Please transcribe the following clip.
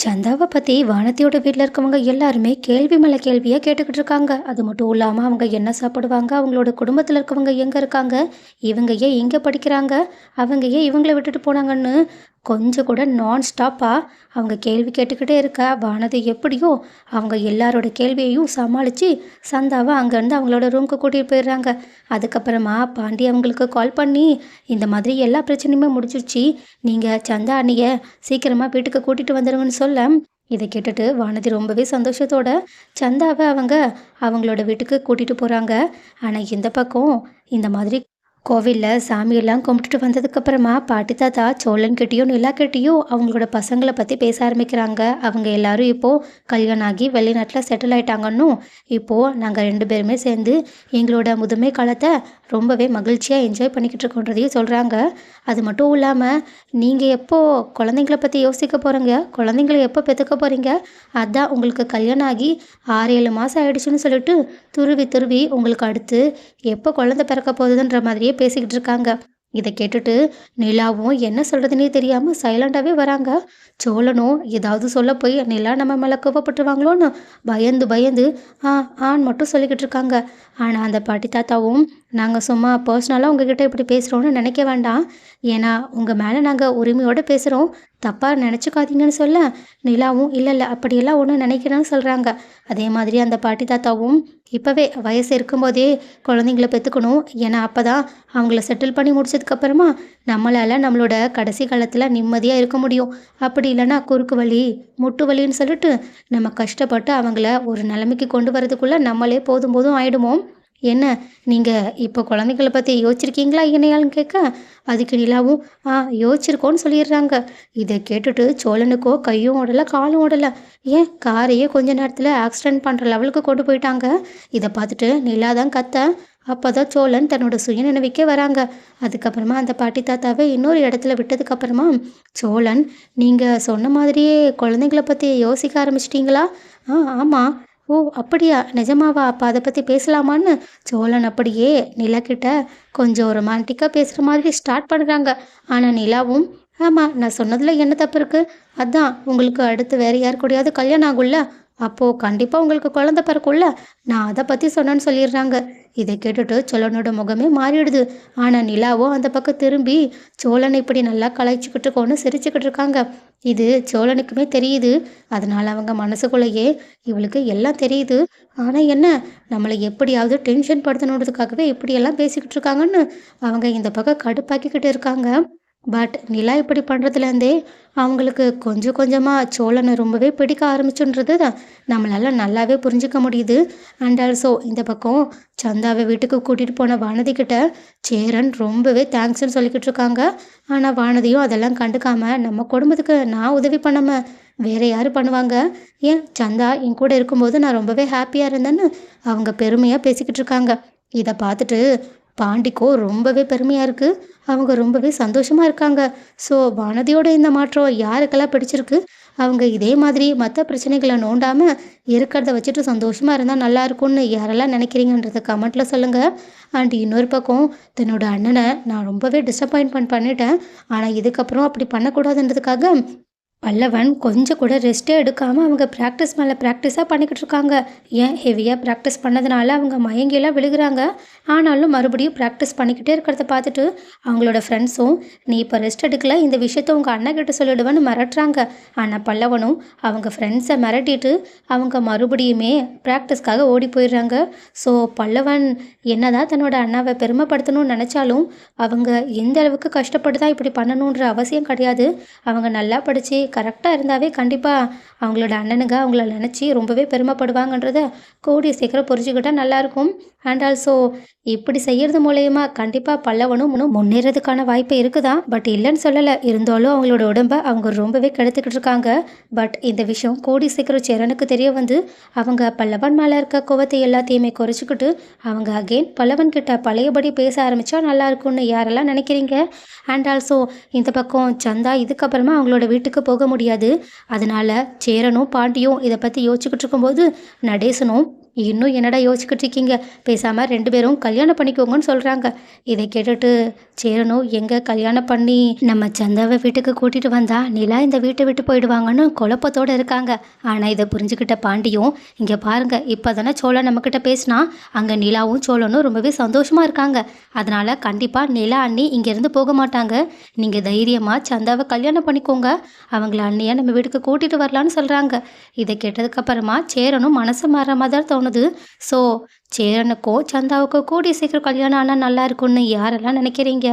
சந்தாவை பற்றி வானதியோட வீட்டில் இருக்கவங்க எல்லாருமே கேள்வி மேலே கேள்வியாக கேட்டுக்கிட்டு இருக்காங்க. அது மட்டும் இல்லாமல் அவங்க என்ன சாப்பிடுவாங்க, அவங்களோட குடும்பத்தில் இருக்கவங்க எங்கே இருக்காங்க, இவங்க ஏன் இங்கே படிக்கிறாங்க, அவங்க ஏன் இவங்கள விட்டுட்டு போனாங்கன்னு கொஞ்சம் கூட நான் ஸ்டாப்பாக அவங்க கேள்வி கேட்டுக்கிட்டே இருக்க. வானதி எப்படியோ அவங்க எல்லாரோட கேள்வியையும் சமாளித்து சந்தாவை அங்கேருந்து அவங்களோட ரூமுக்கு கூட்டிகிட்டு போயிடுறாங்க. அதுக்கப்புறமா பாண்டி அவங்களுக்கு கால் பண்ணி இந்த மாதிரி எல்லா பிரச்சனையுமே முடிஞ்சிருச்சு, நீங்கள் சந்தா அண்ணியை சீக்கிரமாக வீட்டுக்கு கூட்டிகிட்டு வந்துடுங்கன்னு சொல்ல, இதை கேட்டுட்டு வானதி ரொம்பவே சந்தோஷத்தோட சந்தாவை அவங்களோட வீட்டுக்கு கூட்டிகிட்டு போகிறாங்க. ஆனால் இந்த பக்கம் இந்த மாதிரி கோவிலில் சாமியெல்லாம் கும்பிட்டுட்டு வந்ததுக்கப்புறமா பாட்டி தாத்தா சோழன்கிட்டேயும் நிலாக்கிட்டேயும் அவங்களோட பசங்களை பற்றி பேச ஆரம்பிக்கிறாங்க. அவங்க எல்லாரும் இப்போது கல்யாணம் ஆகி வெளிநாட்டில் செட்டில் ஆயிட்டாங்கன்னும், இப்போது நாங்கள் 2 பேருமே சேர்ந்து எங்களோட முதுமை காலத்தை ரொம்பவே மகிழ்ச்சியாக என்ஜாய் பண்ணிக்கிட்டு இருக்கோன்றதையும் சொல்கிறாங்க. அது மட்டும் இல்லாமல் நீங்கள் எப்போ குழந்தைங்கள பற்றி யோசிக்க போகிறீங்க, குழந்தைங்கள எப்போ பெற்றுக்க போகிறீங்க, அதான் உங்களுக்கு கல்யாணம் ஆகி 6-7 மாதம் ஆயிடுச்சுன்னு சொல்லிட்டு துருவி துருவி உங்களுக்கு அடுத்து எப்போ குழந்தை பிறக்க போகுதுன்ற மாதிரியே பேசிக்கிட்டு இருக்காங்க. இதை கேட்டுட்டு நிலாவும் என்ன சொல்கிறதுனே தெரியாமல் சைலண்டாகவே வராங்க. சோழனும் ஏதாவது சொல்ல போய் நிலா நம்ம மேலே கோவப்பட்டுருவாங்களோன்னு பயந்து பயந்து ஆன்னு மட்டும் சொல்லிக்கிட்டு இருக்காங்க. ஆனால் அந்த பாட்டி தாத்தாவும் நாங்கள் சும்மா பர்சனலாக உங்ககிட்ட இப்படி பேசுகிறோன்னு நினைக்க வேண்டாம், ஏன்னா உங்கள் மேலே நாங்கள் உரிமையோடு பேசுகிறோம், தப்பாக நினச்சிக்காதீங்கன்னு சொல்ல, நிலாவும் இல்லை இல்லை அப்படியெல்லாம் ஒன்று நினைக்கிறேன்னு சொல்கிறாங்க. அதே மாதிரி அந்த பாட்டி தாத்தாவும் இப்போவே வயசு இருக்கும்போதே குழந்தைங்கள பெற்றுக்கணும், ஏன்னா அப்போ தான் அவங்கள செட்டில் பண்ணி முடிச்சதுக்கப்புறமா நம்மளால் நம்மளோட கடைசி காலத்தில் நிம்மதியாக இருக்க முடியும். அப்படி இல்லைன்னா குறுக்கு வலி முட்டு வலின்னு சொல்லிட்டு நம்ம கஷ்டப்பட்டு அவங்கள ஒரு நிலைமைக்கு கொண்டு வரதுக்குள்ளே நம்மளே போதும் போதும் ஆயிடுமோ. என்ன நீங்கள் இப்போ குழந்தைங்கள பற்றி யோசிச்சிருக்கீங்களா என்னையாலும் கேட்க, அதுக்கு நிலாவும் யோசிச்சிருக்கோன்னு சொல்லிடுறாங்க. இதை கேட்டுட்டு சோழனுக்கோ கையும் ஓடலை காலும் ஓடலை, ஏன் காரையே கொஞ்ச நேரத்தில் ஆக்சிடென்ட் பண்ணுற லெவலுக்கு கொண்டு போயிட்டாங்க. இதை பார்த்துட்டு நிலா தான் கத்த. அப்போ தான் சோழன் தன்னோட சுயநினைவுக்கே வராங்க. அதுக்கப்புறமா அந்த பாட்டி தாத்தாவை இன்னொரு இடத்துல விட்டதுக்கப்புறமா சோழன், நீங்கள் சொன்ன மாதிரியே குழந்தைங்கள பற்றி யோசிக்க ஆரம்பிச்சிட்டிங்களா? ஆமாம். ஓ அப்படியா, நிஜமாவா, அப்போ அதை பற்றி பேசலாமான்னு சோழன் அப்படியே நிலாக்கிட்ட கொஞ்சம் ரொமான்டிக்காக பேசுகிற மாதிரி ஸ்டார்ட் பண்ணுறாங்க. ஆனால் நிலாவும் ஆமாம், நான் சொன்னதில் என்ன தப்பு இருக்குது, அதான் உங்களுக்கு அடுத்து வேறு யார் கூடயாவது கல்யாணம் ஆகும்ல, அப்போது கண்டிப்பாக உங்களுக்கு குழந்தை பிறக்கும்ல, நான் அதை பற்றி சொன்னேன்னு சொல்லிடுறாங்க. இதை கேட்டுட்டு சோழனோட முகமே மாறிடுது. ஆனால் நிலாவோ அந்த பக்கம் திரும்பி சோழனை இப்படி நல்லா கலாய்ச்சிக்கிட்டு இருக்கோன்னு சிரிச்சுக்கிட்டு இருக்காங்க. இது சோழனுக்குமே தெரியுது. அதனால் அவங்க மனசுக்குள்ளேயே இவளுக்கு எல்லாம் தெரியுது, ஆனால் என்ன நம்மளை எப்படியாவது டென்ஷன் படுத்தணுன்றதுக்காகவே இப்படியெல்லாம் பேசிக்கிட்டு இருக்காங்கன்னு அவங்க இந்த பக்கம் கடுப்பாக்கிக்கிட்டு இருக்காங்க. பட் நிலா இப்படி பண்ணுறதுலேருந்தே அவங்களுக்கு கொஞ்சம் கொஞ்சமாக சோழனை ரொம்பவே பிடிக்க ஆரம்பிச்சுன்றது தான் நம்மளால் நல்லாவே புரிஞ்சிக்க முடியுது. அண்ட் ஆல்சோ இந்த பக்கம் சந்தாவை வீட்டுக்கு கூட்டிகிட்டு போன வானதி கிட்ட சேரன் ரொம்பவே தேங்க்ஸ்ன்னு சொல்லிக்கிட்டு இருக்காங்க. ஆனால் வானதியும் அதெல்லாம் கண்டுக்காமல் நம்ம குடும்பத்துக்கு நான் உதவி பண்ணாமல் வேறு யார் பண்ணுவாங்க, ஏன் சந்தா என் கூட இருக்கும்போது நான் ரொம்பவே ஹாப்பியாக இருந்தேன்னு அவங்க பெருமையாக பேசிக்கிட்டு இருக்காங்க. இதை பார்த்துட்டு பாண்டிக்கோ ரொம்பவே பெருமையாக இருக்குது, அவங்க ரொம்பவே சந்தோஷமாக இருக்காங்க. ஸோ வானதியோட இந்த மாற்றம் யாருக்கெல்லாம் பிடிச்சிருக்கு, அவங்க இதே மாதிரி மற்ற பிரச்சனைகளை நோண்டாமல் இருக்கிறத வச்சுட்டு சந்தோஷமாக இருந்தால் நல்லா இருக்கும்னு யாரெல்லாம் நினைக்கிறீங்கன்றத கமெண்ட்டில் சொல்லுங்கள். அண்ட் இன்னொரு பக்கம் தன்னோட அண்ணனை நான் ரொம்பவே டிசப்பாயின்ட்மெண்ட் பண்ணிட்டேன், ஆனால் இதுக்கப்புறம் அப்படி பண்ணக்கூடாதுன்றதுக்காக பல்லவன் கொஞ்சம் கூட ரெஸ்ட்டே எடுக்காமல் அவங்க ப்ராக்டிஸ் மேலே ப்ராக்டிஸாக பண்ணிக்கிட்டு இருக்காங்க. ஏன் ஹெவியாக ப்ராக்டிஸ் பண்ணதுனால அவங்க மயங்கியெல்லாம் விழுகிறாங்க. ஆனாலும் மறுபடியும் ப்ராக்டிஸ் பண்ணிக்கிட்டே இருக்கிறத பார்த்துட்டு அவங்களோட ஃப்ரெண்ட்ஸும் நீ இப்போ ரெஸ்ட் எடுக்கல, இந்த விஷயத்த உங்கள் அண்ணக்கிட்ட சொல்லிடுவேன்னு மிரட்டுறாங்க. ஆனால் பல்லவனும் அவங்க ஃப்ரெண்ட்ஸை மிரட்டிட்டு அவங்க மறுபடியுமே ப்ராக்டிஸ்க்காக ஓடி போயிடுறாங்க. ஸோ பல்லவன் என்னதான் தன்னோட அண்ணாவை பெருமைப்படுத்தணும்னு நினச்சாலும் அவங்க எந்த அளவுக்கு கஷ்டப்பட்டு தான் இப்படி பண்ணணுன்ற அவசியம் கிடையாது. அவங்க நல்லா படித்து கரெக்டாக இருந்தாவே கண்டிப்பாக அவங்களோட அண்ணனுங்க அவங்கள நினச்சி ரொம்பவே பெருமைப்படுவாங்கன்றத கூடிய சீக்கிரம் புரிஞ்சுக்கிட்டால் நல்லாயிருக்கும். அண்ட் ஆல்சோ இப்படி செய்கிறது மூலயமா கண்டிப்பாக பல்லவனும் இன்னும் முன்னேறதுக்கான வாய்ப்பு இருக்குதான். பட் இல்லைன்னு சொல்லலை, இருந்தாலும் அவங்களோட உடம்பை அவங்க ரொம்பவே கெடுத்துக்கிட்டு இருக்காங்க. பட் இந்த விஷயம் கூடிய சீக்கிரம் சேரனுக்கு தெரிய வந்து அவங்க பல்லவன் மேலே இருக்க கோவத்தை எல்லாத்தையுமே குறைச்சிக்கிட்டு அவங்க அகெயின் பல்லவன் கிட்ட பழையபடி பேச ஆரம்பித்தா நல்லாயிருக்கும்னு யாரெல்லாம் நினைக்கிறீங்க? அண்ட் ஆல்சோ இந்த பக்கம் சந்தா இதுக்கப்புறமா அவங்களோட வீட்டுக்கு போக முடியாது. அதனால சேரனும் பாண்டியும் இதை பற்றி யோசிச்சுக்கிட்டு இருக்கும்போது நடேசனும் இன்னும் என்னடா யோசிச்சுக்கிட்டு இருக்கீங்க? பேசாம 2 பேரும் கல்யாணம் பண்ணிக்கோங்கன்னு சொல்றாங்க. இதை கேட்டுட்டு சேரனும் எங்க கல்யாணம் பண்ணி நம்ம சந்தாவை வீட்டுக்கு கூட்டிட்டு வந்தா நிலா இந்த வீட்டை விட்டு போயிடுவாங்கன்னு குழப்பத்தோட இருக்காங்க. ஆனா இதை புரிஞ்சுக்கிட்ட பாண்டியும், இங்க பாருங்க இப்பதானே சோழன் நம்மக்கிட்ட பேசினா, அங்க நிலாவும் சோழனும் ரொம்பவே சந்தோஷமா இருக்காங்க. அதனால கண்டிப்பா நிலா அண்ணி இங்க இருந்து போக மாட்டாங்க. நீங்க தைரியமா சந்தாவை கல்யாணம் பண்ணிக்கோங்க. அவங்கள அண்ணியா நம்ம வீட்டுக்கு கூட்டிட்டு வரலான்னு சொல்றாங்க. இதை கேட்டதுக்கு அப்புறமா சேரனும் மனசு மாற மாதிரி தான் தோணுது. ஸோ சேரனுக்கும் சந்தாவுக்கும் கூடிய சீக்கிரம் கல்யாணம் ஆனால் நல்லா இருக்கும்னு யாரெல்லாம் நினைக்கிறீங்க?